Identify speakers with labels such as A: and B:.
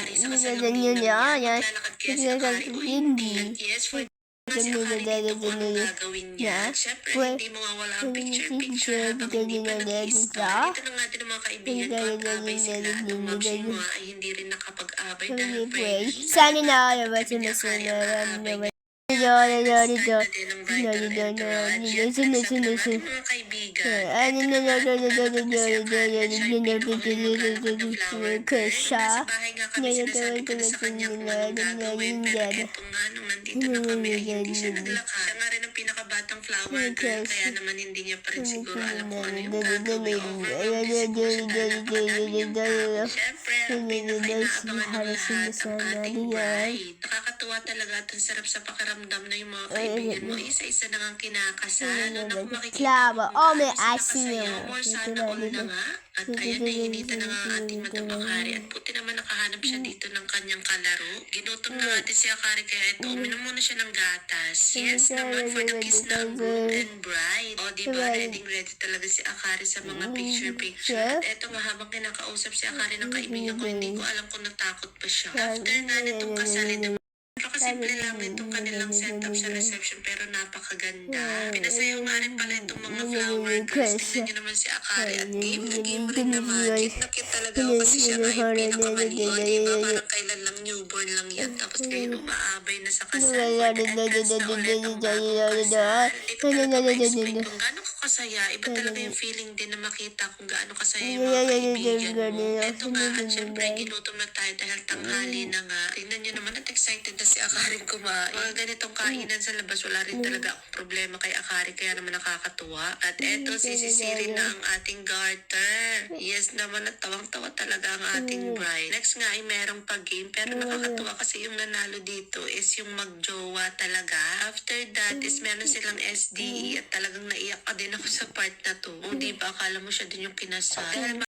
A: Akari sa kasalubong ng maglalakad kaya si Akari o hindi. At yes, for nga si Akari dito kung anong gagawin niya. Siyempre, hindi mawawala ang picture-picture habang hindi pa nag-i-start. Dito na nga din ang mga kaibigan ko at abay sila. Nung mag-shimwa ay hindi rin nakapag-abay dahil pwede.
B: Sana na ako naman sumasunod.
A: Pinakabatang flower girl, kaya naman hindi niya pa rin siguro alam kung ano yung gagawin. Siyempre, ang pinaka-inaabangan ng lahat, ang ating bride. Nakakatuwa talaga at ang sarap sa pakiramdam na yung mga kaibigan mo, isa-isa na nga kinakasal. Naku, makikita mo kung gaano sila kasaya. More sana all na nga. At ayan, nainitan na nga ang ating Madam Akari. At puti naman nakahanap siya dito ng kanyang kalaro. Ginutom na nga din si Akari, kaya ito, uminom muna siya ng gatas. Yes naman, for the kiss ng groom and bride. O, diba, ready talaga si Akari sa mga picture-picture. At eto nga, habang kinakausap si Akari ng kaibigan ko, hindi ko alam kung natakot pa siya. After nga nitong kasalin, napakasimple lang itong kanilang setup sa reception pero napakaganda. Pinasayaw nga rin pala itong mga flower girls. Tingnan nyo naman si Akari at game na game rin naman. Cute na cute talaga ako kasi siya nga yung pinakamali. O diba, parang kailan lang newborn lang yan. Tapos ngayon umaabay na sa kasal. For the entrance na ulit ang bagong kasal. Hindi ko talaga ma-expect kung gaano ko kasaya. Iba talaga yung feeling din na makita kung gaano kasaya yung mga kaibigan mo. Eto nga, at syempre ginutom na tayo dahil tanghali na nga. Tingnan nyo naman at excited na si Akari kumain. Mga ganitong kainan sa labas, wala rin talaga akong problema kay Akari, kaya naman nakakatuwa. At eto, sisisirin na ang ating garter. Yes naman, at tawang-tawa talaga ang ating bride. Next nga ay merong pag-game, pero nakakatuwa kasi yung nanalo dito is yung magjowa talaga. After that is meron silang SDE at talagang naiyak ka din ako sa part na to. O diba, akala mo siya din yung kinasal. Dahil